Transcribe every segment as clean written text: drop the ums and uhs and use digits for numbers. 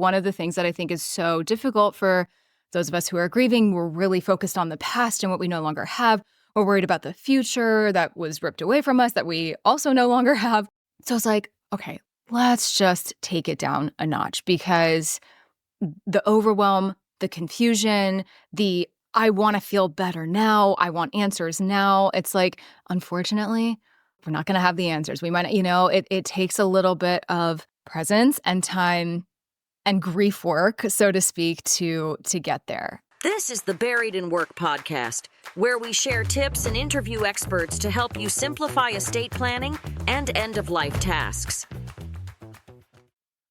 One of the things that I think is so difficult for those of us who are grieving, we're really focused on the past and what we no longer have. We're worried about the future that was ripped away from us that we also no longer have. So it's like, okay, let's just take it down a notch, because the overwhelm, the confusion, the I want to feel better now, I want answers now. It's like, unfortunately, we're not going to have the answers. We might, it takes a little bit of presence and time and grief work, so to speak, to get there. This is the Buried in Work podcast, where we share tips and interview experts to help you simplify estate planning and end-of-life tasks.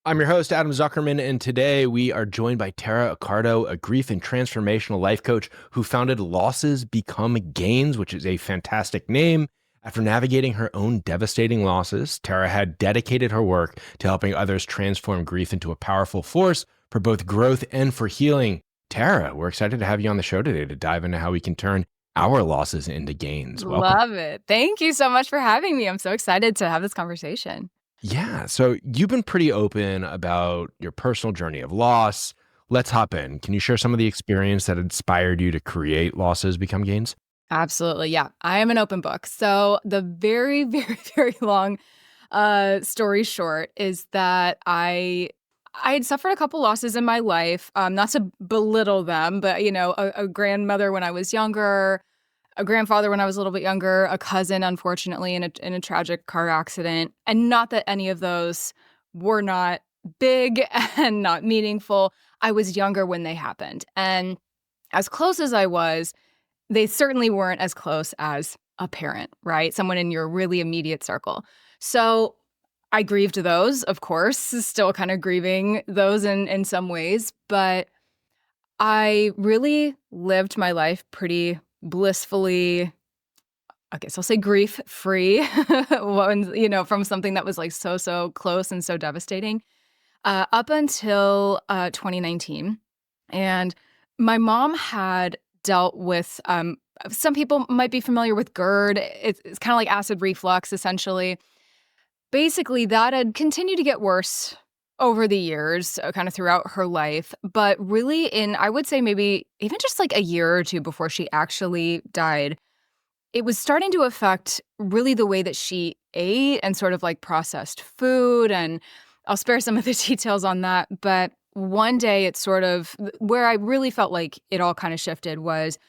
I'm your host, Adam Zuckerman, and today we are joined by Tara Accardo, a grief and transformational life coach who founded Losses Become Gains, which is a fantastic name. After navigating her own devastating losses, Tara had dedicated her work to helping others transform grief into a powerful force for both growth and for healing. Tara, we're excited to have you on the show today to dive into how we can turn our losses into gains. Welcome. Love it. Thank you so much for having me. I'm so excited to have this conversation. Yeah, so you've been pretty open about your personal journey of loss. Let's hop in. Can you share some of the experience that inspired you to create Losses Become Gains? Absolutely. Yeah. I am an open book. So the very, very, very long story short is that I had suffered a couple losses in my life, not to belittle them, but, a grandmother when I was younger, a grandfather when I was a little bit younger, a cousin, unfortunately, in a tragic car accident. And not that any of those were not big and not meaningful. I was younger when they happened. And as close as I was, they certainly weren't as close as a parent, right? Someone in your really immediate circle. So I grieved those, of course, still kind of grieving those in some ways. But I really lived my life pretty blissfully, I guess I'll say grief-free, from something that was like so close and so devastating, up until 2019. And my mom had dealt with, some people might be familiar with GERD. It's kind of like acid reflux, essentially. Basically, that had continued to get worse over the years, kind of throughout her life. But really I would say maybe even just like a year or two before she actually died, it was starting to affect really the way that she ate and sort of like processed food. And I'll spare some of the details on that. But one day it sort of, where I really felt like it all kind of shifted was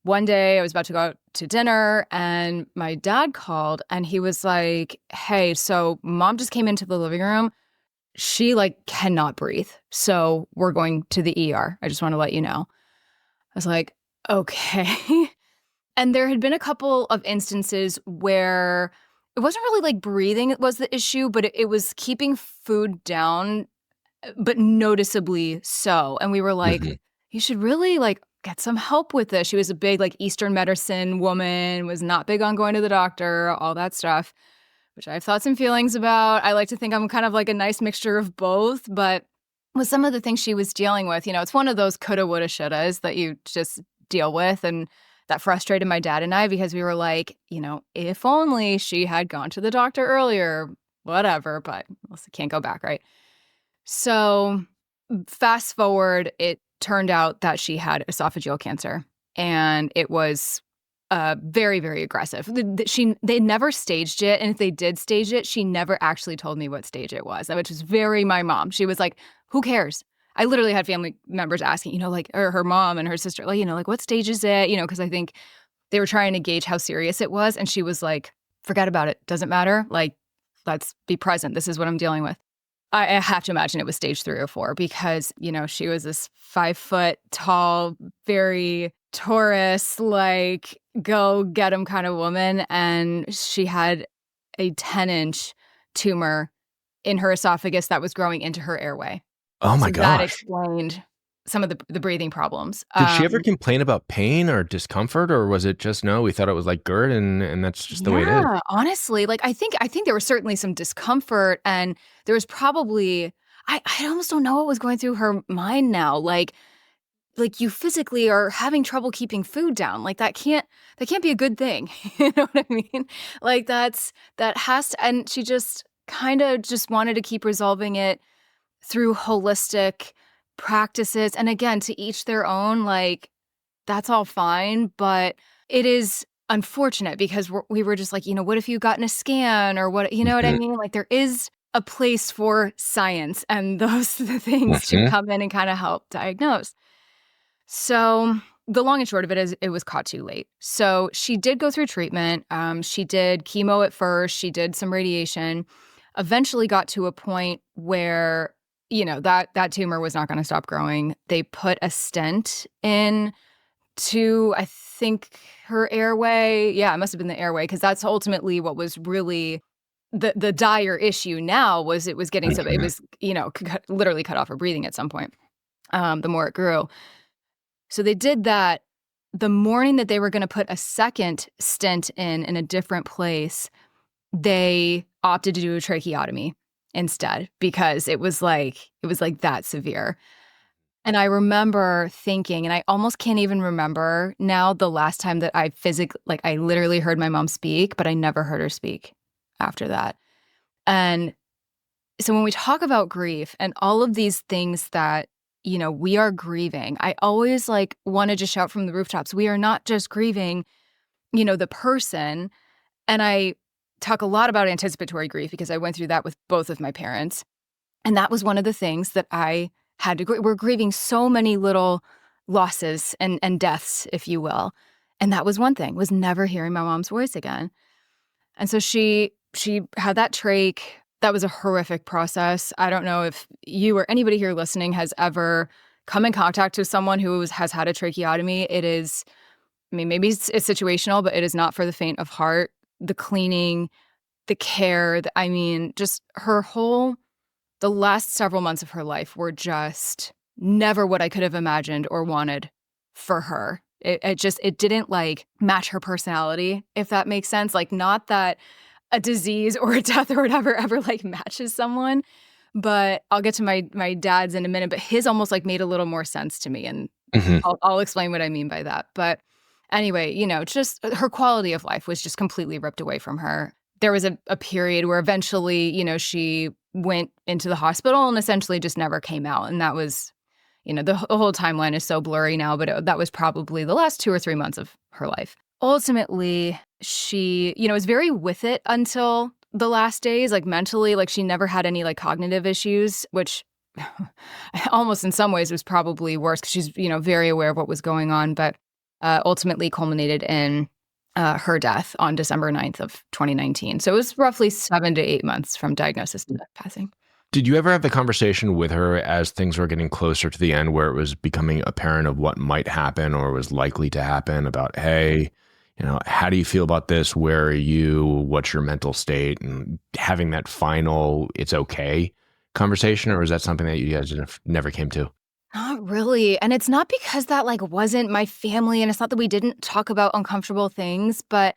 one day I was about to go out to dinner and my dad called and he was like, hey, so mom just came into the living room. She cannot breathe. So we're going to the ER. I just want to let you know. I was like, okay. And there had been a couple of instances where it wasn't really like breathing was the issue, but it was keeping food down, but noticeably so. And we were like, you should really get some help with this. She was a big Eastern medicine woman, was not big on going to the doctor, all that stuff, which I have thoughts and feelings about. I like to think I'm kind of like a nice mixture of both, but with some of the things she was dealing with, it's one of those coulda, woulda, shouldas that you just deal with. And that frustrated my dad and I because we were like, if only she had gone to the doctor earlier, whatever, but can't go back, right? So fast forward, it turned out that she had esophageal cancer, and it was very, very aggressive. They never staged it, and if they did stage it, she never actually told me what stage it was, which is very my mom. She was like, who cares? I literally had family members asking, or her mom and her sister, what stage is it? Because I think they were trying to gauge how serious it was, and she was like, forget about it. Doesn't matter. Let's be present. This is what I'm dealing with. I have to imagine it was stage 3 or 4 because, she was this 5 foot tall, very Taurus, go get him kind of woman. And she had a 10-inch tumor in her esophagus that was growing into her airway. Oh my gosh. That explained some of the breathing problems. Did she ever complain about pain or discomfort, or was it just, no, we thought it was like GERD and that's just the way it is? Yeah, honestly, I think there was certainly some discomfort, and there was probably, I almost don't know what was going through her mind now. You physically are having trouble keeping food down. That can't be a good thing. You know what I mean? That has to, and she just kind of just wanted to keep resolving it through holistic practices. And again, to each their own, like, that's all fine. But it is unfortunate because we were just like, what if you gotten a scan or what, you know what I Mhm. mean? Like, there is a place for science and those things to Mhm. come in and kind of help diagnose. So the long and short of it is it was caught too late. So she did go through treatment. She did chemo at first. She did some radiation. Eventually got to a point where, that tumor was not going to stop growing. They put a stent in to, I think, her airway. Yeah, it must have been the airway because that's ultimately what was really the dire issue now was it was getting so it Mhm. was, literally cut off her breathing at some point, the more it grew. So they did that. The morning that they were gonna put a second stent in a different place, they opted to do a tracheotomy instead because it was like that severe. And I remember thinking, and I almost can't even remember now the last time that I I literally heard my mom speak, but I never heard her speak after that. And so when we talk about grief and all of these things that, we are grieving, I always like wanted to shout from the rooftops, we are not just grieving, the person. And I talk a lot about anticipatory grief because I went through that with both of my parents. And that was one of the things that I had to we're grieving so many little losses and deaths, if you will. And that was one thing, was never hearing my mom's voice again. And so she had that trach. That was a horrific process. I don't know if you or anybody here listening has ever come in contact with someone who has had a tracheotomy. It is, I mean, maybe it's situational, but it is not for the faint of heart. The cleaning, the care, I mean, just the last several months of her life were just never what I could have imagined or wanted for her. It didn't like match her personality, if that makes sense. Like, not that a disease or a death or whatever ever like matches someone, but I'll get to my dad's in a minute, but his almost like made a little more sense to me, and Mhm. I'll explain what I mean by that. But anyway, just her quality of life was just completely ripped away from her. There was a period where eventually, she went into the hospital and essentially just never came out. And that was, the whole timeline is so blurry now, but that was probably the last 2 or 3 months of her life. Ultimately, she, was very with it until the last days, like mentally, like she never had any like cognitive issues, which almost in some ways was probably worse because she's, very aware of what was going on, but ultimately culminated in her death on December 9th of 2019. So it was roughly 7 to 8 months from diagnosis to passing. Did you ever have the conversation with her as things were getting closer to the end where it was becoming apparent of what might happen or was likely to happen about, hey, how do you feel about this? Where are you? What's your mental state? And having that final, it's okay conversation, or is that something that you guys never came to? Not really. And it's not because that like wasn't my family, and it's not that we didn't talk about uncomfortable things, but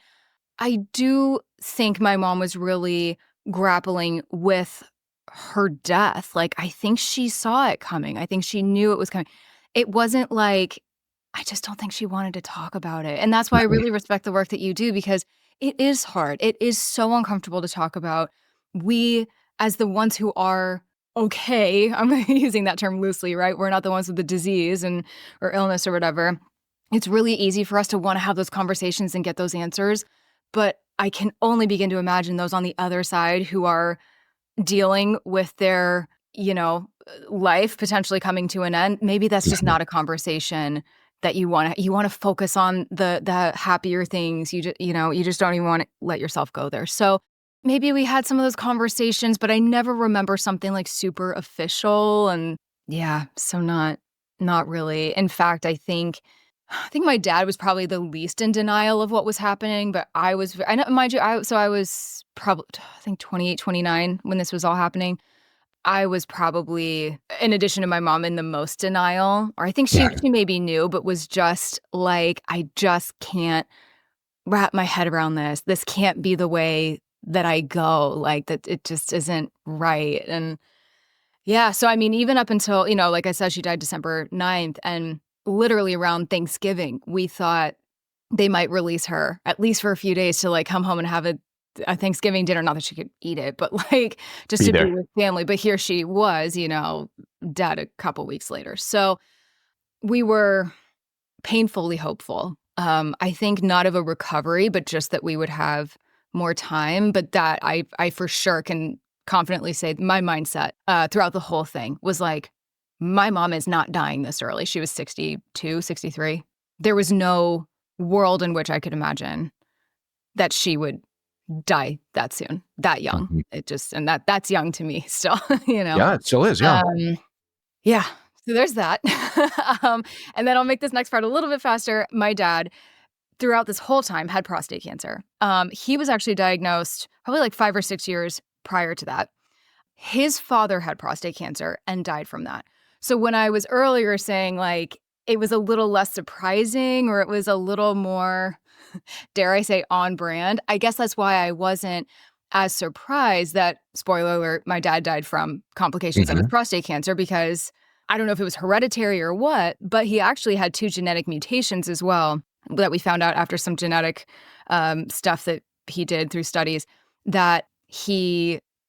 I do think my mom was really grappling with her death. Like, I think she saw it coming. I think she knew it was coming. It wasn't like, I just don't think she wanted to talk about it. And that's why I Mhm. really respect the work that you do because it is hard. It is so uncomfortable to talk about. We, as the ones who are okay, I'm using that term loosely, right? We're not the ones with the disease or illness or whatever. It's really easy for us to want to have those conversations and get those answers. But I can only begin to imagine those on the other side who are dealing with their, life potentially coming to an end. Maybe that's just Mhm. not a conversation that you want to focus on the happier things. You just don't even want to let yourself go there. So maybe we had some of those conversations, but I never remember something like super official. And yeah, so not really. In fact, I think my dad was probably the least in denial of what was happening, but I know, mind you, I was probably, I think 28, 29 when this was all happening. I was probably, in addition to my mom, in the most denial, or I think she Yeah. she maybe knew, but was just like, I just can't wrap my head around this. This can't be the way that I go. Like, that it just isn't right. And yeah, so I mean, even up until, like I said, she died December 9th, and literally around Thanksgiving, we thought they might release her, at least for a few days, to, like, come home and have a a Thanksgiving dinner. Not that she could eat it, but like just Be to be there. with family. But here she was, dead a couple weeks later. So we were painfully hopeful. I think not of a recovery, but just that we would have more time. But that I for sure can confidently say my mindset throughout the whole thing was like, my mom is not dying this early. She was 62, 63. There was no world in which I could imagine that she would die that soon, that young. Mhm. It just, and that's young to me still, you know? Yeah, it still is. Yeah. Um, yeah. So there's that. And then I'll make this next part a little bit faster. My dad, throughout this whole time, had prostate cancer. He was actually diagnosed probably like 5 or 6 years prior to that. His father had prostate cancer and died from that. So when I was earlier saying like it was a little less surprising or it was a little more, dare I say, on brand, I guess that's why I wasn't as surprised that, spoiler alert, my dad died from complications of his Mhm. prostate cancer, because I don't know if it was hereditary or what, but he actually had 2 genetic mutations as well that we found out after some genetic stuff that he did through studies, that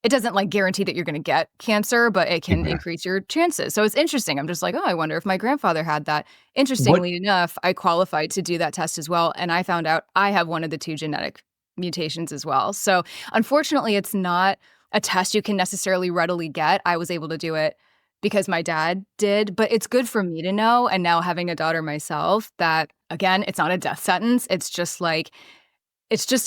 it doesn't like guarantee that you're going to get cancer, but it can Mhm. increase your chances. So it's interesting. I'm just like, oh, I wonder if my grandfather had that. What Interestingly enough, I qualified to do that test as well. And I found out I have one of the 2 genetic mutations as well. So unfortunately, it's not a test you can necessarily readily get. I was able to do it because my dad did, but it's good for me to know. And now having a daughter myself, that again, it's not a death sentence. It's just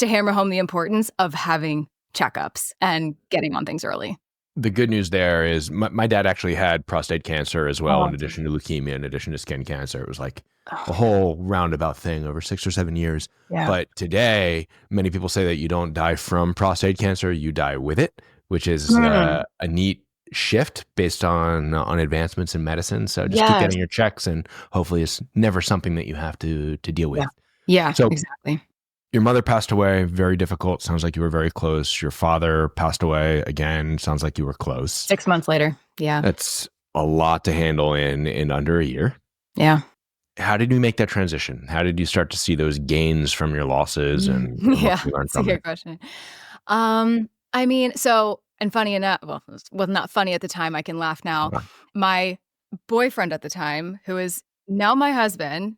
to hammer home the importance of having checkups and getting on things early. the good news there is my dad actually had prostate cancer as well, Oh, in addition to leukemia, in addition to skin cancer. It was like oh, a whole roundabout thing over 6 or 7 years. yeah. But today, many people say that you don't die from prostate cancer, you die with it, which is Mm, a neat shift based on advancements in medicine. So just keep yes. getting your checks, and hopefully it's never something that you have to deal Yeah. with. Yeah, So exactly. your mother passed away, very difficult. Sounds like you were very close. Your father passed away again. Sounds like you were close. 6 months later. Yeah. That's a lot to handle in under a year. Yeah. How did you make that transition? How did you start to see those gains from your losses and what Yeah, you learned it's a from it? good question. I mean, so and funny enough, well, it was not funny at the time, I can laugh now. Uh, My boyfriend at the time, who is now my husband,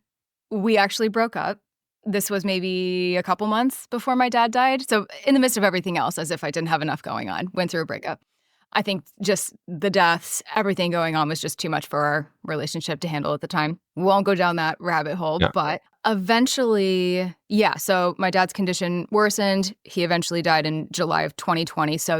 we actually broke up. This was maybe a couple months before my dad died. So in the midst of everything else, as if I didn't have enough going on, went through a breakup. I think just the deaths, everything going on was just too much for our relationship to handle at the time. Won't go down that rabbit hole, yeah. but eventually, yeah. So my dad's condition worsened. He eventually died in July of 2020. So,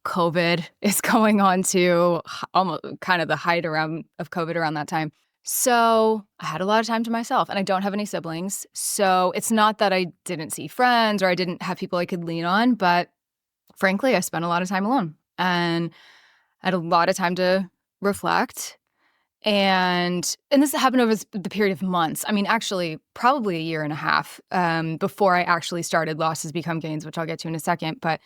COVID is going on to almost kind of the height of COVID around that time. So I had a lot of time to myself, and I don't have any siblings. So it's not that I didn't see friends or I didn't have people I could lean on, but frankly, I spent a lot of time alone and I had a lot of time to reflect. And this happened over the period of months. I mean, actually, probably a year and a half before I actually started Losses Become Gains, which I'll get to in a second. But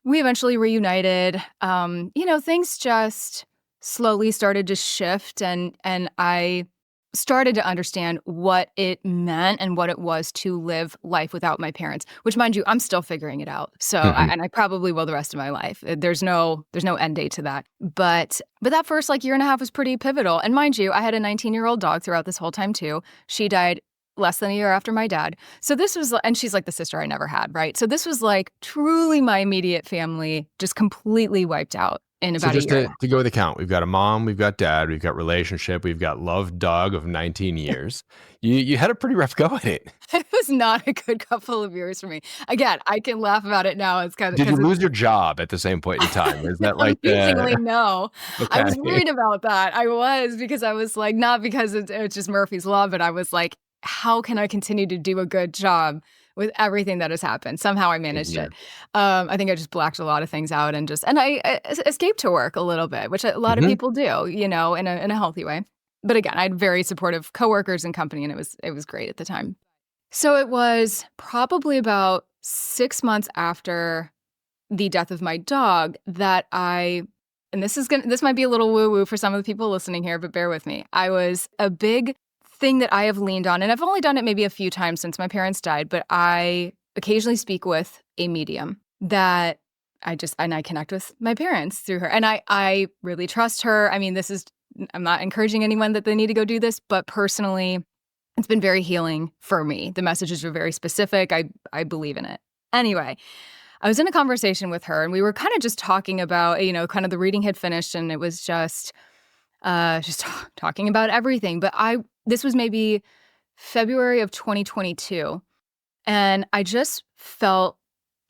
we eventually reunited. Things just slowly started to shift, and I started to understand what it meant and what it was to live life without my parents, which, mind you, I'm still figuring it out. So Mhm. and I probably will the rest of my life. There's no end date to that. But that first like year and a half was pretty pivotal. And mind you, I had a 19-year-old dog throughout this whole time too. She died less than a year after my dad. So this was, and she's like the sister I never had, right? So this was like truly my immediate family just completely wiped out in So about a just year and to go with the count, we've got a mom, we've got dad, we've got relationship, we've got love dog of 19 years. You had a pretty rough go at it. It was not a good couple of years for me. Again, I can laugh about it now. It's kind of Did you because it's lose your job at the same point in time? Is that like amazingly the no. I okay? was worried about that. I was because I was like, not because it's just Murphy's Law, but I was like, how can I continue to do a good job with everything that has happened? Somehow I managed Yeah. it. I think I just blacked a lot of things out and I escaped to work a little bit, which a lot of Mhm. people do, in a healthy way. But again, I had very supportive coworkers and company, and it was great at the time. So it was probably about 6 months after the death of my dog that and this might be a little woo-woo for some of the people listening here, but bear with me. I was a big thing that I have leaned on, and I've only done it maybe a few times since my parents died, but I occasionally speak with a medium. that I connect with my parents through her. And I really trust her. I mean, I'm not encouraging anyone that they need to go do this, but personally, it's been very healing for me. The messages are very specific. I believe in it. Anyway, I was in a conversation with her and we were kind of just talking about, kind of the reading had finished and it was just talking about everything. But this was maybe February of 2022. And I just felt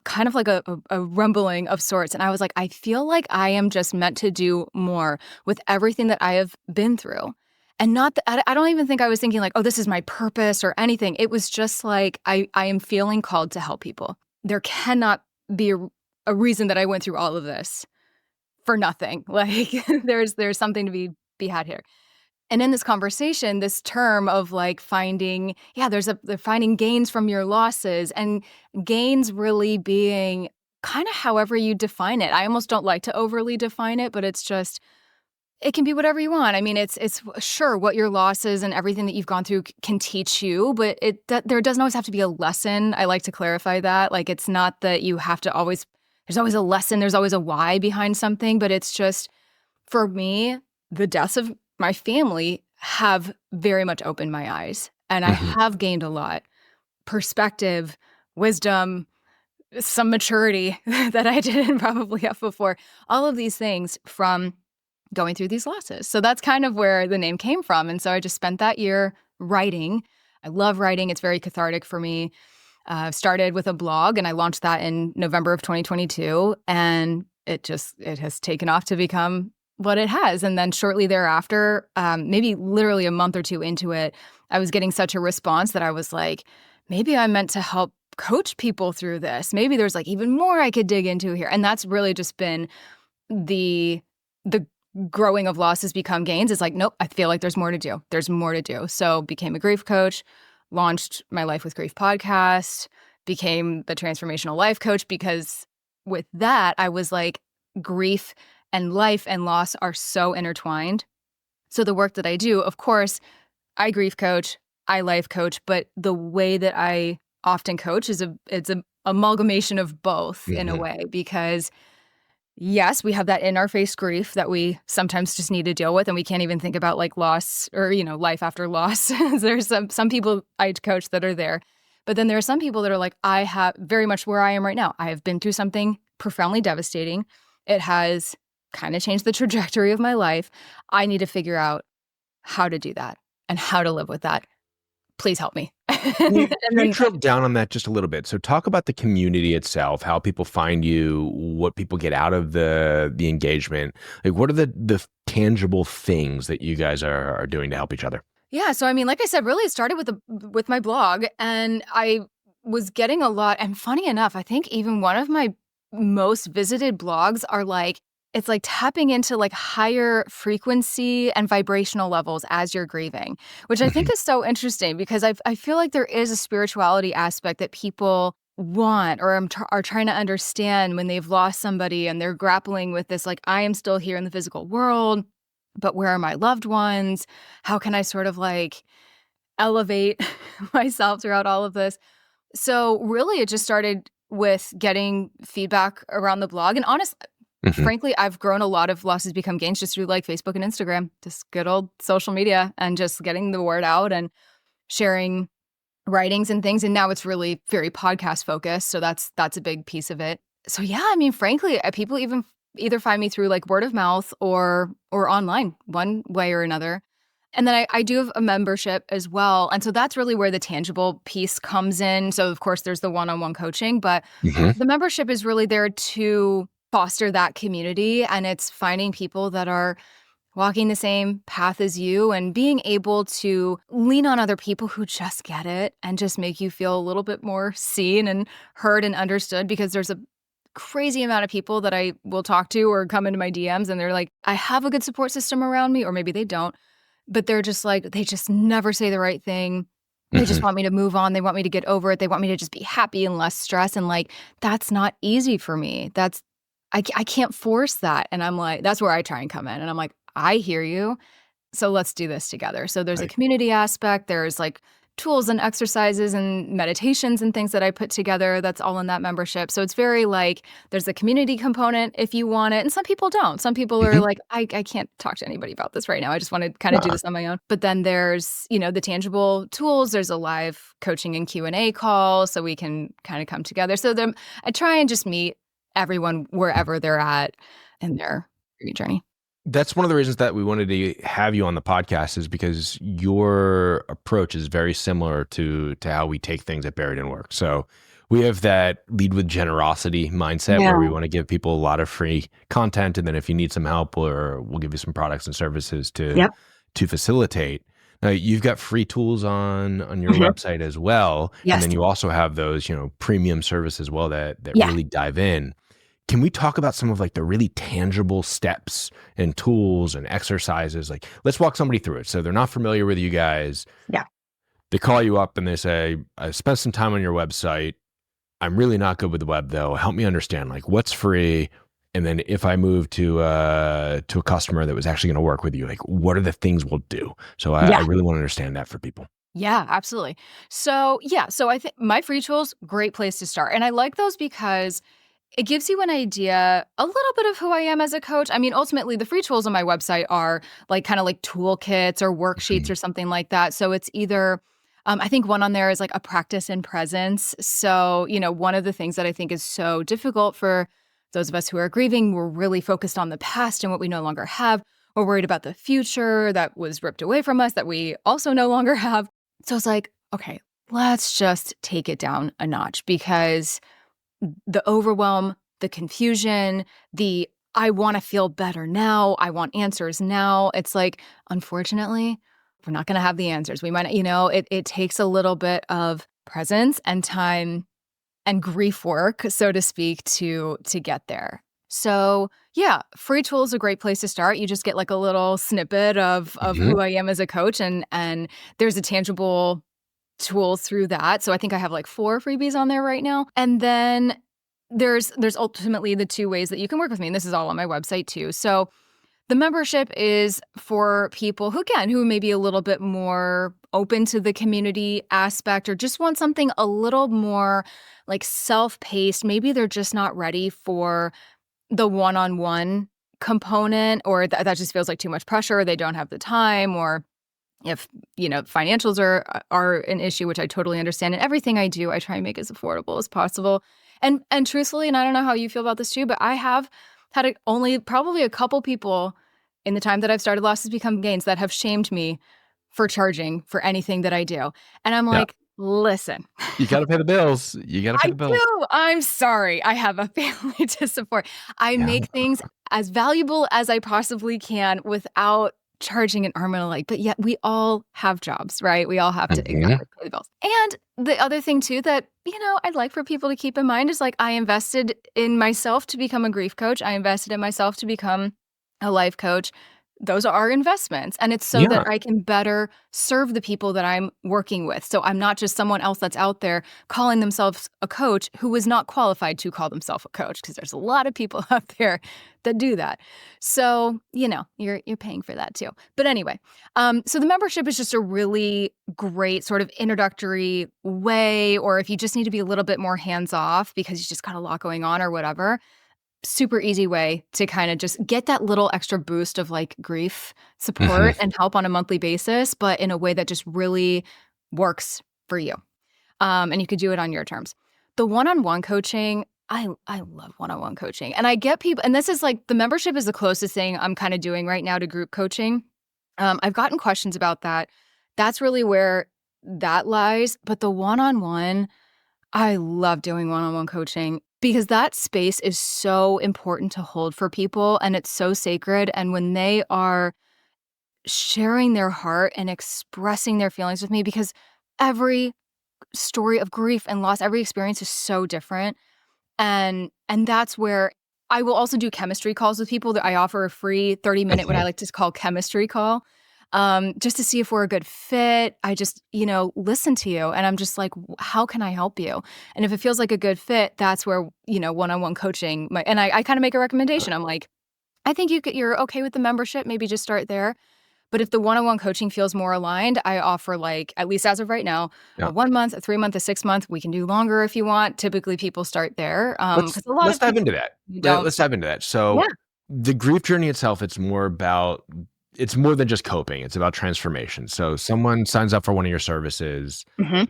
kind of like a rumbling of sorts. And I was like, I feel like I am just meant to do more with everything that I have been through. And not that I don't even think I was thinking like, oh, this is my purpose or anything. It was just like, I am feeling called to help people. There cannot be a reason that I went through all of this for nothing. Like there's something to be had here. And in this conversation, this term of like they're finding gains from your losses, and gains really being kind of however you define it. I almost don't like to overly define it, but it can be whatever you want. I mean, it's sure what your losses and everything that you've gone through can teach you, but there doesn't always have to be a lesson. I like to clarify that. Like, it's not that you have to there's always a lesson, there's always a why behind something, but it's just, for me, the deaths of my family have very much opened my eyes, and I have gained a lot. Perspective, wisdom, some maturity that I didn't probably have before. All of these things from going through these losses. So that's kind of where the name came from. And so I just spent that year writing. I love writing. It's very cathartic for me. Started with a blog, and I launched that in November of 2022. And it has taken off to become what it has. And then shortly thereafter, maybe literally a month or two into it, I was getting such a response that I was like, maybe I'm meant to help coach people through this. Maybe there's like even more I could dig into here. And that's really just been the growing of losses become gains. It's like, nope, I feel like there's more to do. There's more to do. So became a grief coach, launched my Life with Grief podcast, became the Transformational Life Coach, because with that, I was like, grief and life and loss are so intertwined. So the work that I do, of course, I grief coach, I life coach, but the way that I often coach it's an amalgamation of both in a way, because yes, we have that in our face grief that we sometimes just need to deal with, and we can't even think about like loss or, life after loss. There's some people I coach that are there. But then there are some people that are like, I have very much where I am right now. I have been through something profoundly devastating. It has kind of changed the trajectory of my life. I need to figure out how to do that and how to live with that. Please help me. Can you drill down on that just a little bit? So talk about the community itself, how people find you, what people get out of the engagement. Like, what are the tangible things that you guys are doing to help each other? Yeah. So, I mean, like I said, really it started with my blog, and I was getting a lot. And funny enough, I think even one of my most visited blogs it's like tapping into like higher frequency and vibrational levels as you're grieving, which I think is so interesting, because I feel like there is a spirituality aspect that people want or are trying to understand when they've lost somebody and they're grappling with this, like, I am still here in the physical world, but where are my loved ones? How can I sort of like elevate myself throughout all of this? So really it just started with getting feedback around the blog. And frankly, I've grown a lot of losses become gains just through like Facebook and Instagram, just good old social media, and just getting the word out and sharing writings and things. And now it's really very podcast focused. So that's a big piece of it. So yeah, I mean, frankly, people either find me through like word of mouth or online, one way or another. And then I do have a membership as well. And so that's really where the tangible piece comes in. So of course there's the one-on-one coaching, but the membership is really there to foster that community. And it's finding people that are walking the same path as you and being able to lean on other people who just get it and just make you feel a little bit more seen and heard and understood, because there's a crazy amount of people that I will talk to or come into my DMs and they're like, I have a good support system around me, or maybe they don't, but they're just like, they just never say the right thing. They just want me to move on. They want me to get over it. They want me to just be happy and less stress. And like, that's not easy for me. I can't force that. And I'm like, that's where I try and come in. And I'm like, I hear you. So let's do this together. So there's a community aspect. There's like tools and exercises and meditations and things that I put together. That's all in that membership. So it's very like there's a community component if you want it. And some people don't. Some people are Mhm. like, I can't talk to anybody about this right now. I just want to kind of do this on my own. But then there's, the tangible tools. There's a live coaching and Q&A call so we can kind of come together. So I try and just meet everyone wherever they're at in their journey. That's one of the reasons that we wanted to have you on the podcast is because your approach is very similar to how we take things at Buried in Work. So we have that lead with generosity mindset where we want to give people a lot of free content. And then if you need some help, we'll give you some products and services Yep. to facilitate. Now you've got free tools on your Mhm. website as well. And Yes. then you also have those, premium services as well that Yeah. really dive in. Can we talk about some of like the really tangible steps and tools and exercises? Like, let's walk somebody through it. So they're not familiar with you guys. Yeah. They call you up and they say, I spent some time on your website. I'm really not good with the web though. Help me understand like what's free. And then if I move to a customer that was actually going to work with you, like what are the things we'll do? So I Yeah. really want to understand that for people. Yeah, absolutely. So I think my free tools, great place to start. And I like those because it gives you an idea, a little bit of who I am as a coach. I mean, ultimately, the free tools on my website are like kind of like toolkits or worksheets or something like that. So it's either, I think one on there is like a practice in presence. So, one of the things that I think is so difficult for those of us who are grieving, we're really focused on the past and what we no longer have. We're worried about the future that was ripped away from us that we also no longer have. So it's like, okay, let's just take it down a notch because the overwhelm, the confusion, I want to feel better now. I want answers now. It's like, unfortunately, we're not going to have the answers. We might, it takes a little bit of presence and time and grief work, so to speak, to get there. So yeah, free tool is a great place to start. You just get like a little snippet of Mhm. who I am as a coach, and there's a tangible tool through that. So I think I have like 4 freebies on there right now. And then there's ultimately the 2 ways that you can work with me. And this is all on my website too. So the membership is for people who may be a little bit more open to the community aspect or just want something a little more like self-paced. Maybe they're just not ready for the one-on-one component, or that just feels like too much pressure, or they don't have the time, or if, financials are an issue, which I totally understand. And everything I do, I try and make as affordable as possible. And truthfully, and I don't know how you feel about this too, but I have had only probably a couple people in the time that I've started Losses Become Gains that have shamed me for charging for anything that I do. And I'm Yeah. like, listen, You got to pay the bills. You got to pay I the bills. do. I'm sorry. I have a family to support. I Yeah. make things as valuable as I possibly can without charging an arm and a leg. But yet we all have jobs, right? We all have to Mhm. exactly pay the bills. And the other thing too that, I'd like for people to keep in mind is like I invested in myself to become a grief coach. I invested in myself to become a life coach. Those are investments. And it's so that Yeah. I can better serve the people that I'm working with. So I'm not just someone else that's out there calling themselves a coach who is not qualified to call themselves a coach, because there's a lot of people out there that do that. So, you're paying for that too. But anyway, so the membership is just a really great sort of introductory way, or if you just need to be a little bit more hands off because you just got a lot going on or whatever, super easy way to kind of just get that little extra boost of like grief support Mhm. and help on a monthly basis, but in a way that just really works for you. And you could do it on your terms. The one-on-one coaching, I love one-on-one coaching. And I get people, and this is like the membership is the closest thing I'm kind of doing right now to group coaching. I've gotten questions about that. That's really where that lies. But the one-on-one, I love doing one-on-one coaching because that space is so important to hold for people and it's so sacred. And when they are sharing their heart and expressing their feelings with me, because every story of grief and loss, every experience is so different. And that's where I will also do chemistry calls with people. That I offer a free 30-minute, what I Mhm. like to call chemistry call, just to see if we're a good fit. I just, listen to you. And I'm just like, how can I help you? And if it feels like a good fit, that's where, one-on-one coaching might, and I kind of make a recommendation. I'm like, I think you're okay with the membership. Maybe just start there. But if the one-on-one coaching feels more aligned, I offer like, at least as of right now, a Yeah. 1 month, a 3 month, a 6 month. We can do longer if you want. Typically people start there. Let's Because a lot let's of dive people into that. don't. Let's dive into that. Yeah. So the grief journey itself, it's more than just coping. It's about transformation. So someone signs up for one of your services. Mhm.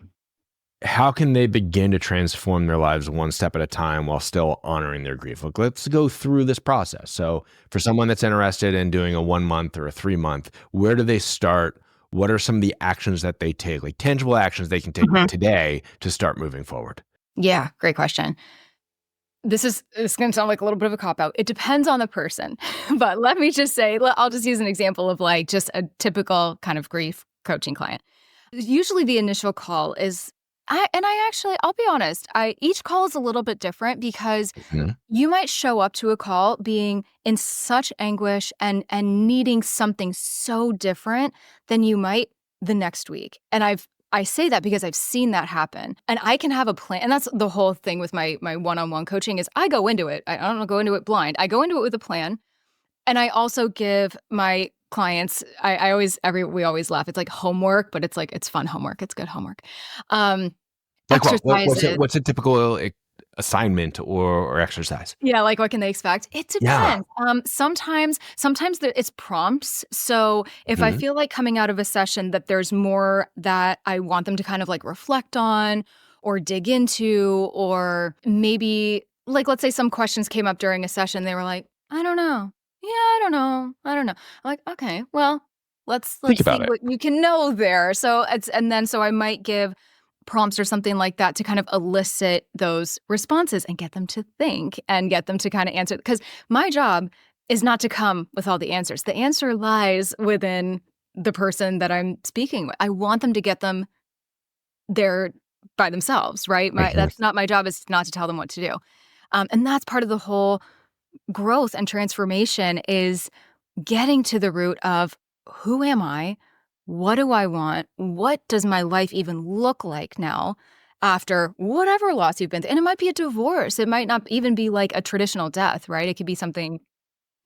How can they begin to transform their lives one step at a time while still honoring their grief? Look, let's go through this process. So for someone that's interested in doing a 1 month or a 3 month, where do they start? What are some of the actions that they take, like tangible actions they can take Mhm. today to start moving forward? Yeah, great question. It's gonna sound like a little bit of a cop out. It depends on the person, but let me just say, I'll just use an example of like just a typical kind of grief coaching client. Usually the initial call is I'll be honest, each call is a little bit different because Mhm. you might show up to a call being in such anguish and needing something so different than you might the next week. And I say that because I've seen that happen. And I can have a plan. And that's the whole thing with my one-on-one coaching is I go into it. I don't go into it blind. I go into it with a plan. And I also give my clients, we always laugh. It's like homework, but it's like, it's fun homework. It's good homework. Um, Like what's exercises. a typical assignment or exercise? Yeah, like, what can they expect? It Yeah. depends. Sometimes it's prompts. So, if I Mhm. feel like coming out of a session that there's more that I want them to kind of, like, reflect on or dig into, or maybe like, let's say some questions came up during a session, they were like, "I don't know. Yeah, I don't know. I don't know." I'm like, "Okay, well, Think let's see about it. what you can know there." So I might give prompts or something like that to kind of elicit those responses and get them to think and get them to kind of answer. Because my job is not to come with all the answers. The answer lies within the person that I'm speaking with. I want them to get them there by themselves, right? Mhm. That's not my job, is not to tell them what to do. And that's part of the whole growth and transformation is getting to the root of who am I? What do I want? What does my life even look like now after whatever loss you've been through? And it might be a divorce. It might not even be like a traditional death, right? It could be something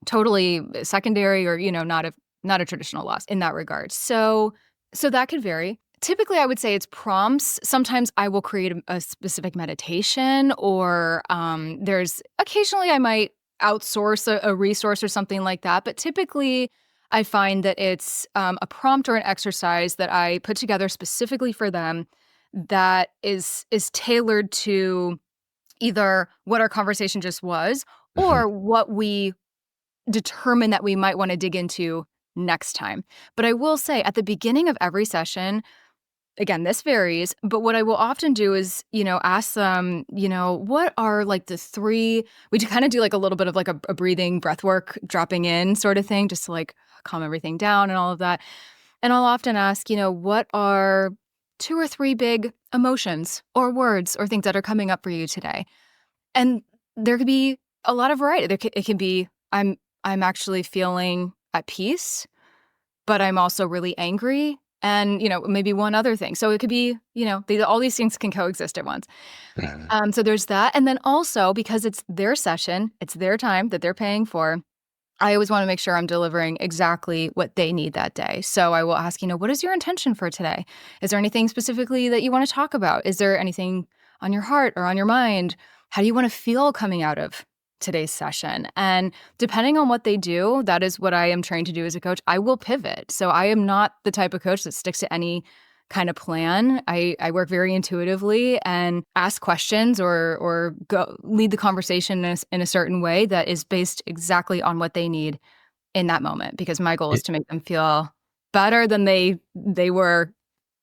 totally secondary or, not a traditional loss in that regard. So that could vary. Typically, I would say it's prompts. Sometimes I will create a specific meditation, or there's occasionally I might outsource a resource or something like that. But typically, I find that it's a prompt or an exercise that I put together specifically for them that is tailored to either what our conversation just was Mhm. or what we determine that we might want to dig into next time. But I will say at the beginning of every session, again, this varies, but what I will often do is, ask them, what are like the three, we kind of do like a little bit of like a breathing breath work, dropping in sort of thing, just to like calm everything down and all of that. And I'll often ask, what are two or three big emotions or words or things that are coming up for you today? And there could be a lot of variety. It can be I'm actually feeling at peace, but I'm also really angry, and maybe one other thing. So it could be all these things can coexist at once. Mhm. So there's that, and then also because it's their session, it's their time that they're paying for. I always want to make sure I'm delivering exactly what they need that day. So I will ask, what is your intention for today? Is there anything specifically that you want to talk about? Is there anything on your heart or on your mind? How do you want to feel coming out of today's session? And depending on what they do, that is what I am trained to do as a coach. I will pivot. So I am not the type of coach that sticks to any kind of plan. I work very intuitively and ask questions or go lead the conversation in a certain way that is based exactly on what they need in that moment, because my goal is It, to make them feel better than they were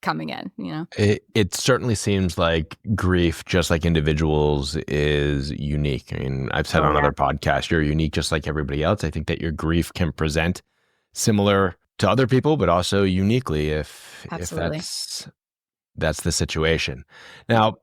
coming in. it certainly seems like grief, just like individuals, is unique. I mean, I've said Oh, on yeah. other podcasts, you're unique just like everybody else. I think that your grief can present similar to other people, but also uniquely if Absolutely. that's the situation. Now,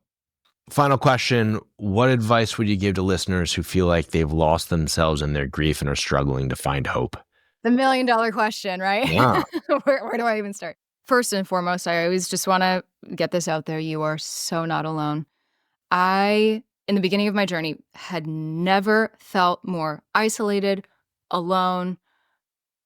final question, what advice would you give to listeners who feel like they've lost themselves in their grief and are struggling to find hope? The $1,000,000 question, right? Yeah. Where do I even start? First and foremost, I always just wanna get this out there, you are so not alone. In the beginning of my journey, had never felt more isolated, alone,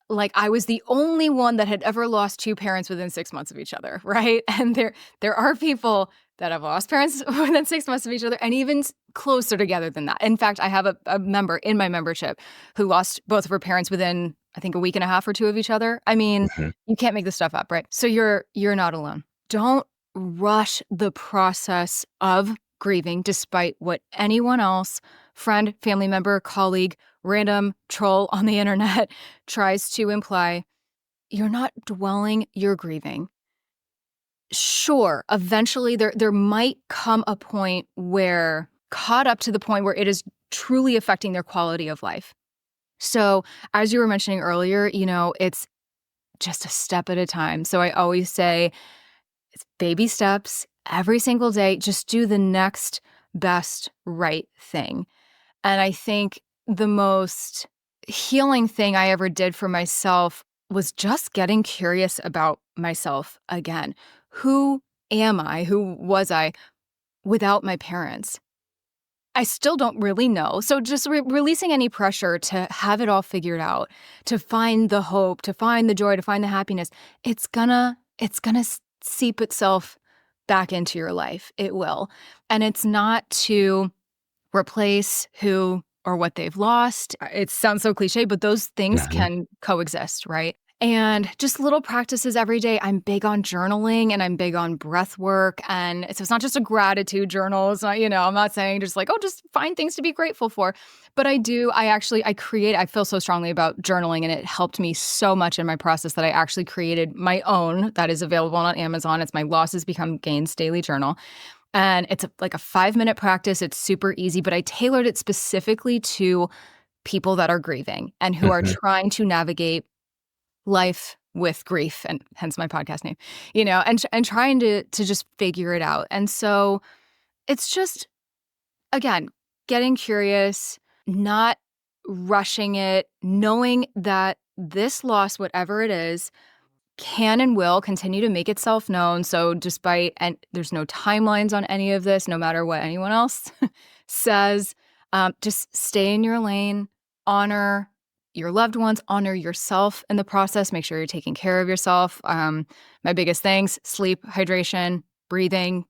like I was the only one that had ever lost two parents within 6 months of each other, right? And there are people that have lost parents within 6 months of each other and even closer together than that. In fact, I have a member in my membership who lost both of her parents within, I think, a week and a half or two of each other. I mean, you can't make this stuff up, right? So you're not alone. Don't rush the process of grieving despite what anyone else, friend, family member, colleague, random troll on the internet tries to imply. You're not dwelling, you're grieving. Sure, eventually there might come a point where, caught up to the point where it is truly affecting their quality of life. So as you were mentioning earlier, it's just a step at a time. So I always say it's baby steps every single day. Just do the next best right thing. And I think the most healing thing I ever did for myself was just getting curious about myself again. Who am I? Who was I without my parents? I still don't really know. So just releasing any pressure to have it all figured out, to find the hope, to find the joy, to find the happiness, it's gonna seep itself back into your life. It will. And it's not to replace who or what they've lost. It sounds so cliche, but those things can coexist, right? And just little practices every day. I'm big on journaling and I'm big on breath work. And so it's not just a gratitude journal. It's not, I'm not saying just like, oh, just find things to be grateful for. But I feel so strongly about journaling, and it helped me so much in my process that I actually created my own that is available on Amazon. It's my Losses Become Gains daily journal. And it's like a 5-minute practice. It's super easy, but I tailored it specifically to people that are grieving and who are trying to navigate life with grief, and hence my podcast name, and trying to just figure it out. And so it's just, again, getting curious, not rushing it, knowing that this loss, whatever it is, can and will continue to make itself known. So and there's no timelines on any of this, no matter what anyone else says, just stay in your lane, honor your loved ones, honor yourself in the process, make sure you're taking care of yourself. My biggest things: sleep, hydration, breathing,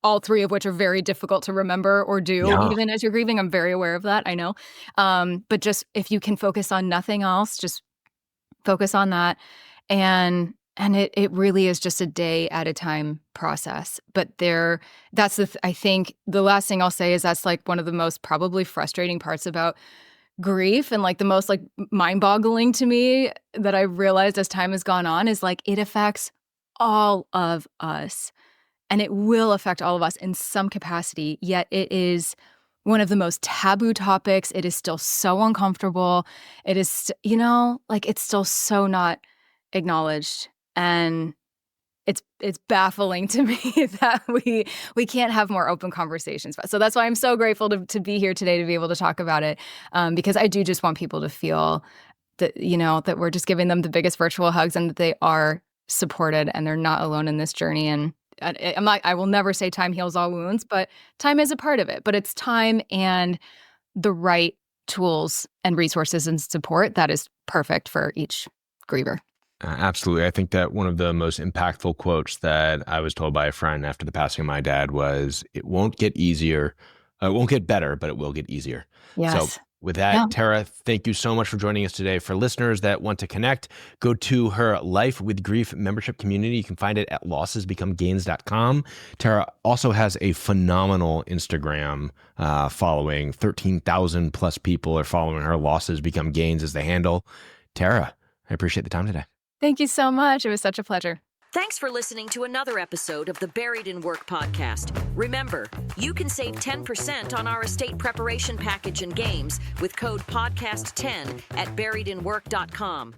all three of which are very difficult to remember or do, even as you're grieving. I'm very aware of that, I know. But just if you can focus on nothing else, just focus on that. And it really is just a day at a time process. But I think the last thing I'll say is that's like one of the most probably frustrating parts about grief, and like the most like mind-boggling to me that I've realized as time has gone on, is like it affects all of us, and it will affect all of us in some capacity, yet it is one of the most taboo topics. It is still so uncomfortable. It is, it's still so not acknowledged, and it's baffling to me that we can't have more open conversations. So that's why I'm so grateful to be here today to be able to talk about it, because I do just want people to feel that, that we're just giving them the biggest virtual hugs and that they are supported and they're not alone in this journey. And I will never say time heals all wounds, but time is a part of it. But it's time and the right tools and resources and support that is perfect for each griever. Absolutely. I think that one of the most impactful quotes that I was told by a friend after the passing of my dad was, "It won't get easier. It won't get better, but it will get easier." Yes. So with that, Tara, thank you so much for joining us today. For listeners that want to connect, go to her Life with Grief membership community. You can find it at lossesbecomegains.com. Tara also has a phenomenal Instagram following. 13,000 plus people are following her. Losses Become Gains is the handle. Tara, I appreciate the time today. Thank you so much. It was such a pleasure. Thanks for listening to another episode of the Buried in Work podcast. Remember, you can save 10% on our estate preparation package and games with code podcast10 at buriedinwork.com.